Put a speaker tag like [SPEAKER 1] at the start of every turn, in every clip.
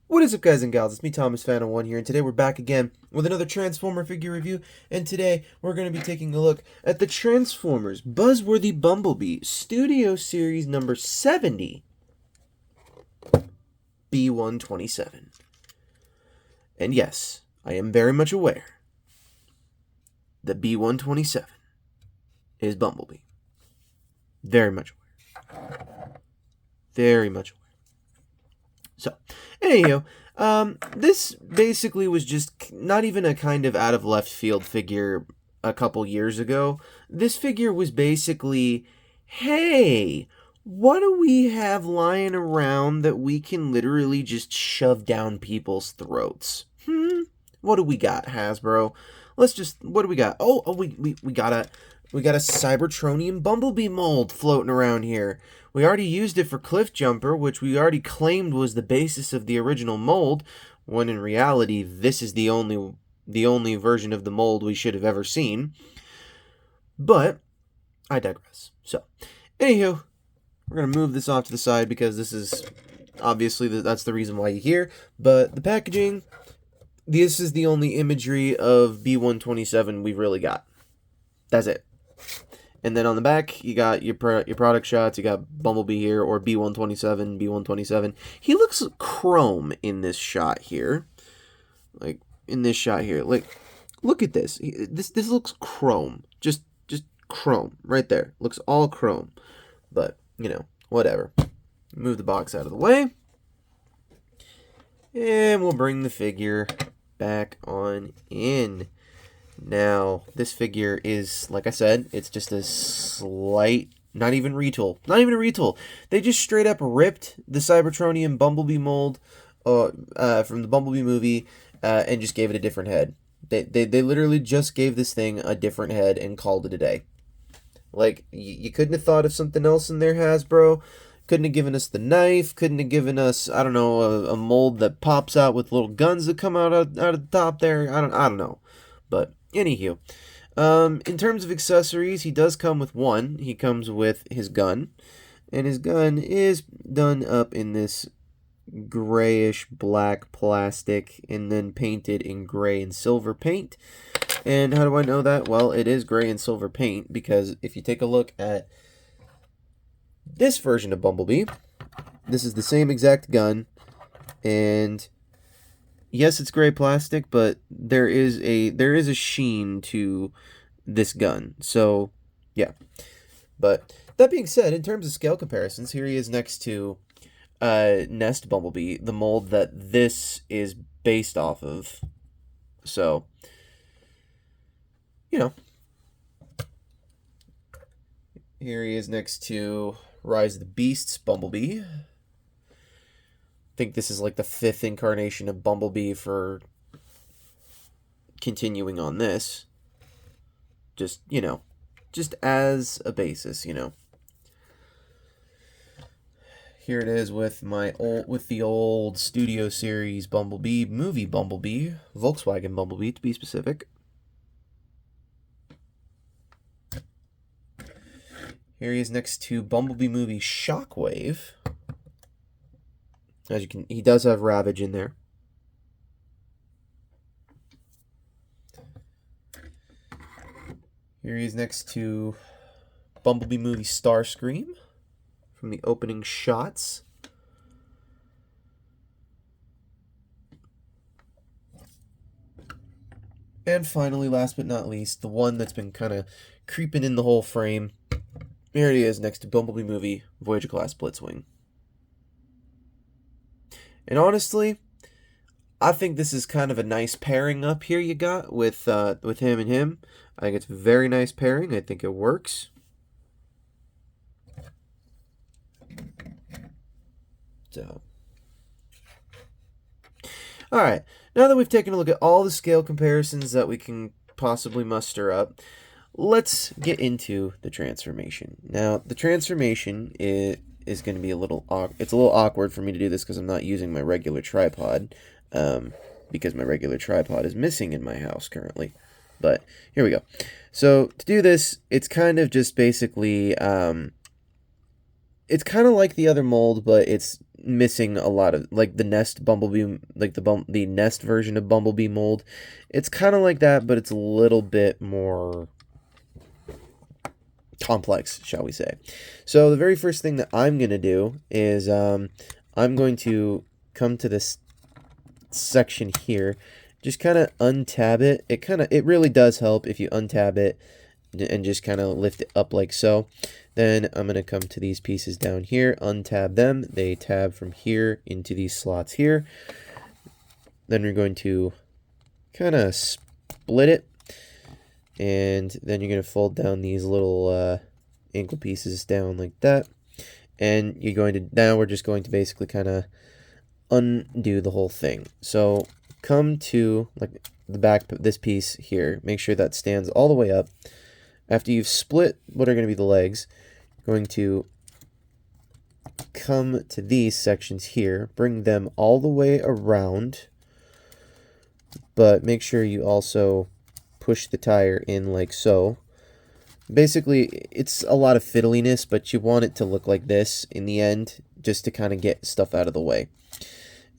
[SPEAKER 1] What is up, guys and gals? It's me, Thomas Fan01 here, and today we're back again with another Transformer figure review, and today we're going to be taking a look at the Transformers Buzzworthy Bumblebee Studio Series number 70, B-127. And yes, I am very much aware that B-127 is Bumblebee. Very much aware. Very much aware. So, anywho, this basically was just not even a kind of out of left field figure a couple years ago. This figure was basically, hey, what do we have lying around that we can literally just shove down people's throats? What do we got, Hasbro? What do we got? We got a Cybertronian Bumblebee mold floating around here. We already used it for Cliff Jumper, which we already claimed was the basis of the original mold, when in reality, this is the only version of the mold we should have ever seen. But I digress. So, anywho, we're going to move this off to the side because this is obviously that's the reason why you're here. But the packaging, this is the only imagery of B-127 we've really got. That's it. And then on the back, you got your product shots. You got Bumblebee here, or B-127, B-127. He looks chrome in this shot here. Like, in this shot here. Like, look at this. This looks chrome. Just chrome. Right there. Looks all chrome. But, you know, whatever. Move the box out of the way. And we'll bring the figure back on in. Now, this figure is, like I said, it's just a slight, not even a retool. They just straight up ripped the Cybertronian Bumblebee mold from the Bumblebee movie and just gave it a different head. They literally just gave this thing a different head and called it a day. Like, you couldn't have thought of something else in there, Hasbro. Couldn't have given us the knife. Couldn't have given us, I don't know, a mold that pops out with little guns that come out of the top there. I don't know. But anywho, in terms of accessories, he does come with one. He comes with his gun, and his gun is done up in this grayish black plastic and then painted in gray and silver paint. And how do I know that? Well, it is gray and silver paint because if you take a look at this version of Bumblebee, this is the same exact gun, and yes, it's gray plastic, but there is a sheen to this gun. So, yeah. But that being said, in terms of scale comparisons, here he is next to Nest Bumblebee, the mold that this is based off of. So, you know, here he is next to Rise of the Beasts Bumblebee. Think this is like the 5th incarnation of Bumblebee for continuing on this. Just, you know, just as a basis, you know. Here it is with the old Studio Series Bumblebee, movie Bumblebee, Volkswagen Bumblebee to be specific. Here he is next to Bumblebee movie Shockwave. As you can, he does have Ravage in there. Here he is next to Bumblebee movie Starscream from the opening shots. And finally, last but not least, the one that's been kind of creeping in the whole frame. Here he is next to Bumblebee movie Voyager Class Blitzwing. And honestly, I think this is kind of a nice pairing up here you got with him and him. I think it's a very nice pairing. I think it works. So, alright, now that we've taken a look at all the scale comparisons that we can possibly muster up, let's get into the transformation. Now, the transformation is going to be a little awkward for me to do this because I'm not using my regular tripod, because my regular tripod is missing in my house currently. But here we go. So to do this, it's kind of just basically It's kind of like the other mold, but it's missing a lot of, like, the Nest Bumblebee, like the Nest version of Bumblebee mold. It's kind of like that, but it's a little bit more complex, shall we say. So the very first thing that I'm going to do is I'm going to come to this section here, just kind of untab it. It really does help if you untab it and just kind of lift it up like so. Then I'm going to come to these pieces down here, untab them. They tab from here into these slots here. Then we're going to kind of split it, and then you're going to fold down these little ankle pieces down like that. And you're going to, now we're just going to basically kind of undo the whole thing. So come to like the back, this piece here, make sure that stands all the way up. After you've split what are going to be the legs, you're going to come to these sections here, bring them all the way around, but make sure you also push the tire in like so. Basically, it's a lot of fiddliness, but you want it to look like this in the end, just to kind of get stuff out of the way.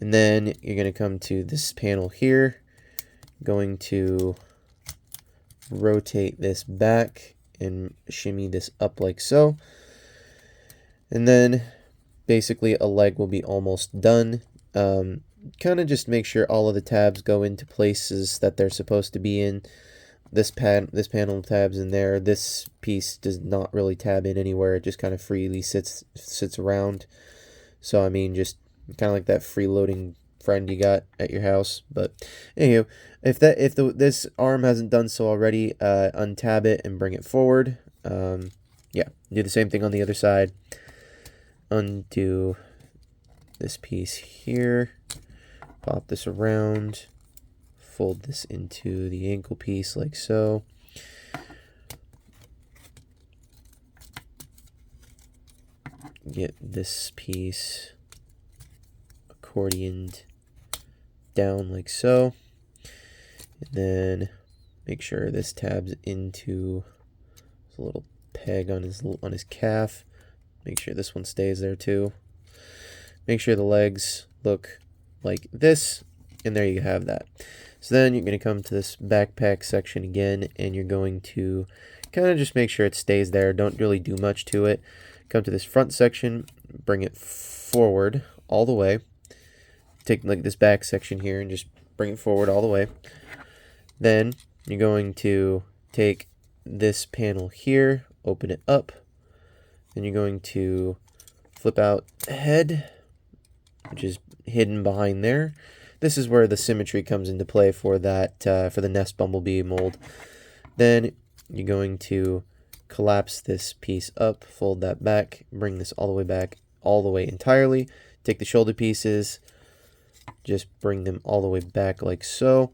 [SPEAKER 1] And then you're going to come to this panel here, going to rotate this back and shimmy this up like so. And then basically a leg will be almost done. Kind of just make sure all of the tabs go into places that they're supposed to be in. This panel tabs in there. This piece does not really tab in anywhere. It just kind of freely sits around. So I mean, just kind of like that freeloading friend you got at your house. But anywho, if this arm hasn't done so already, untab it and bring it forward. Yeah, do the same thing on the other side. Undo this piece here. Pop this around. Fold this into the ankle piece like so. Get this piece accordioned down like so. And then make sure this tabs into a little peg on his calf. Make sure this one stays there too. Make sure the legs look like this, and there you have that. So then you're going to come to this backpack section again, and you're going to kind of just make sure it stays there. Don't really do much to it. Come to this front section, bring it forward all the way. Take like this back section here and just bring it forward all the way. Then you're going to take this panel here, open it up. Then you're going to flip out the head, which is hidden behind there. This is where the symmetry comes into play for that for the Nest Bumblebee mold. Then you're going to collapse this piece up, fold that back, bring this all the way back, all the way entirely. Take the shoulder pieces, just bring them all the way back like so.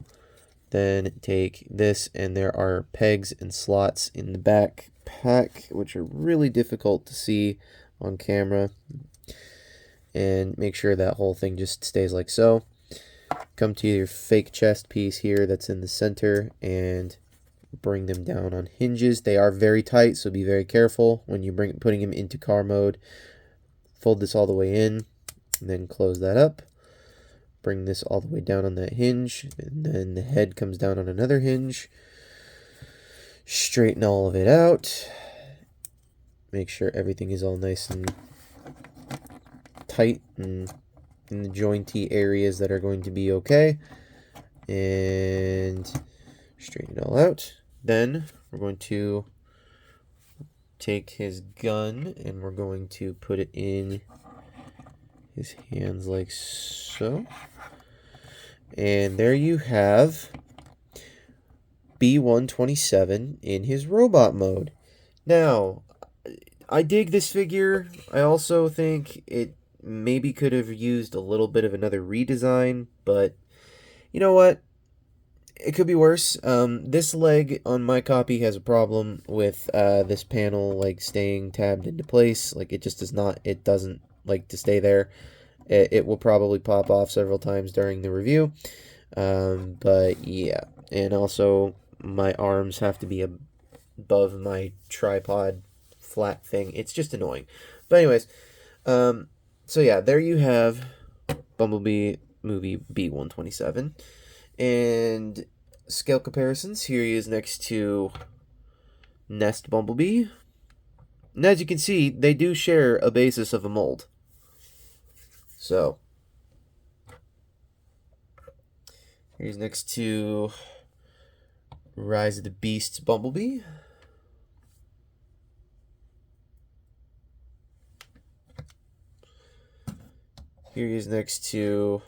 [SPEAKER 1] Then take this, and there are pegs and slots in the backpack, which are really difficult to see on camera. And make sure that whole thing just stays like so. Come to your fake chest piece here that's in the center and bring them down on hinges. They are very tight, so be very careful when you're putting them into car mode. Fold this all the way in, and then close that up. Bring this all the way down on that hinge, and then the head comes down on another hinge. Straighten all of it out. Make sure everything is all nice and tight and in the jointy areas that are going to be okay. And straighten it all out. Then we're going to take his gun and we're going to put it in his hands like so. And there you have B-127 in his robot mode. Now, I dig this figure. I also think it maybe could have used a little bit of another redesign, but you know what? It could be worse. This leg on my copy has a problem with this panel like staying tabbed into place. Like it just does not, it doesn't like to stay there. It will probably pop off several times during the review. But yeah, and also my arms have to be above my tripod flat thing. It's just annoying. But anyways, So yeah, there you have Bumblebee movie B-127. And scale comparisons, here he is next to Nest Bumblebee. And as you can see, they do share a basis of a mold. So, here's next to Rise of the Beasts Bumblebee. Here he is next to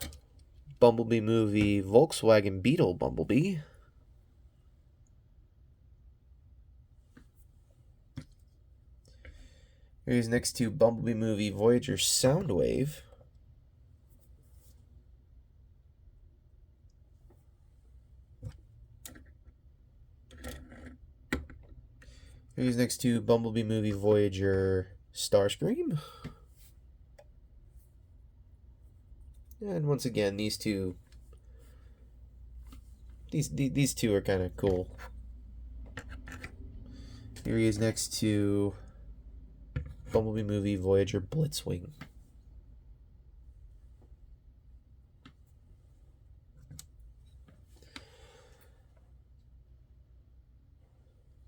[SPEAKER 1] Bumblebee movie Volkswagen Beetle Bumblebee. Here he is next to Bumblebee movie Voyager Soundwave. Here he is next to Bumblebee movie Voyager Starscream. And once again, these two are kind of cool. Here he is next to Bumblebee movie Voyager Blitzwing.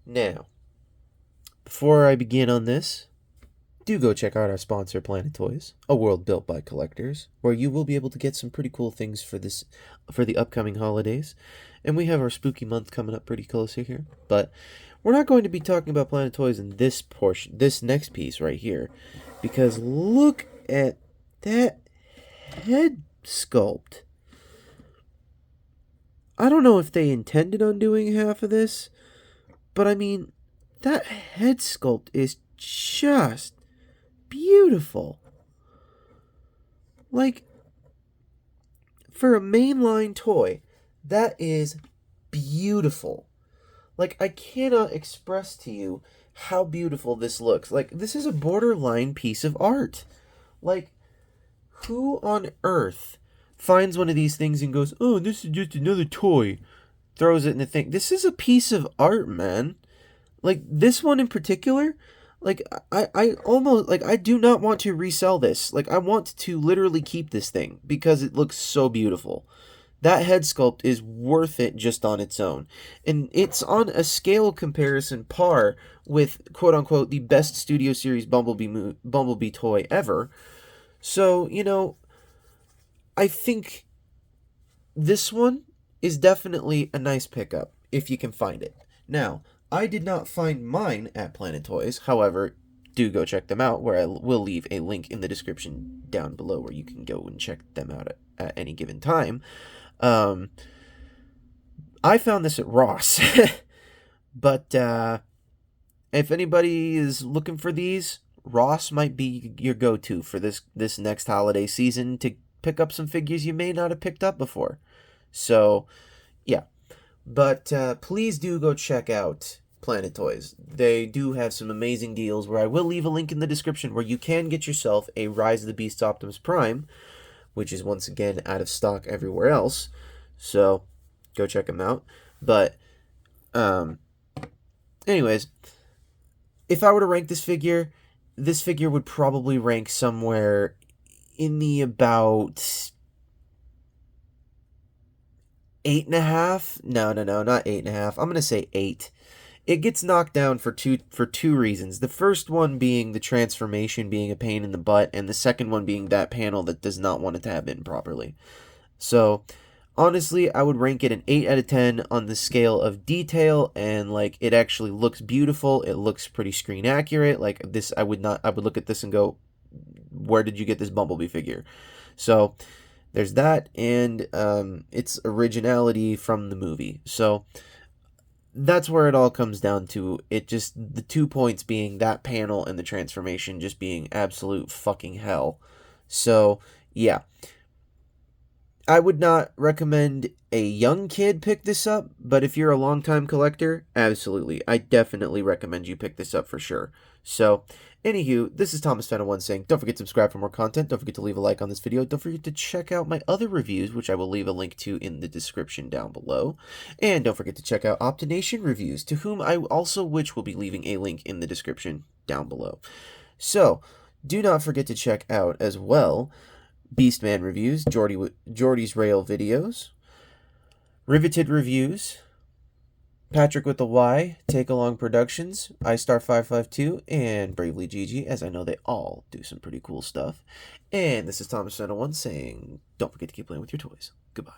[SPEAKER 1] Now, before I begin on this, do go check out our sponsor, Planet Toys, a world built by collectors, where you will be able to get some pretty cool things for the upcoming holidays. And we have our spooky month coming up pretty closer here. But we're not going to be talking about Planet Toys in this portion, this next piece right here, because look at that head sculpt. I don't know if they intended on doing half of this, but I mean, that head sculpt is just beautiful. Like, for a mainline toy, that is beautiful. Like, I cannot express to you how beautiful this looks. Like, this is a borderline piece of art. Like, who on earth finds one of these things and goes, oh, this is just another toy, throws it in the thing? This is a piece of art, man. Like, this one in particular, like, I almost, like, I do not want to resell this. Like, I want to literally keep this thing because it looks so beautiful. That head sculpt is worth it just on its own. And it's on a scale comparison par with, quote-unquote, the best Studio Series Bumblebee toy ever. So, you know, I think this one is definitely a nice pickup if you can find it. Now, I did not find mine at Planet Toys. However, do go check them out, where I will leave a link in the description down below where you can go and check them out at any given time. I found this at Ross. But if anybody is looking for these, Ross might be your go-to for this next holiday season to pick up some figures you may not have picked up before. So, yeah. But please do go check out Planet Toys. They do have some amazing deals, where I will leave a link in the description where you can get yourself a Rise of the Beast Optimus Prime, which is once again out of stock everywhere else. So go check them out. But anyways, if I were to rank this figure would probably rank somewhere in the about 8.5. No, not 8.5. I'm gonna say 8. It gets knocked down for two reasons. The first one being the transformation being a pain in the butt, and the second one being that panel that does not want it to have in properly. So, honestly, I would rank it an 8 out of 10 on the scale of detail, and like, it actually looks beautiful. It looks pretty screen accurate. Like, this, I would look at this and go, where did you get this Bumblebee figure? So, there's that, and its originality from the movie. So, that's where it all comes down to. It just, the 2 points being that panel and the transformation just being absolute fucking hell. So, yeah. I would not recommend a young kid pick this up, but if you're a longtime collector, absolutely. I definitely recommend you pick this up for sure. So, anywho, this is Thomas Fan 1 saying, don't forget to subscribe for more content. Don't forget to leave a like on this video. Don't forget to check out my other reviews, which I will leave a link to in the description down below. And don't forget to check out OptiNation Reviews, to whom I also will be leaving a link in the description down below. So, Do not forget to check out as well Beastman Reviews, Jordy's Rail Videos, Riveted Reviews, Patrick with the Y, Take Along Productions, iStar552, and Bravely Gigi, as I know they all do some pretty cool stuff. And this is Thomas 1 saying, don't forget to keep playing with your toys. Goodbye.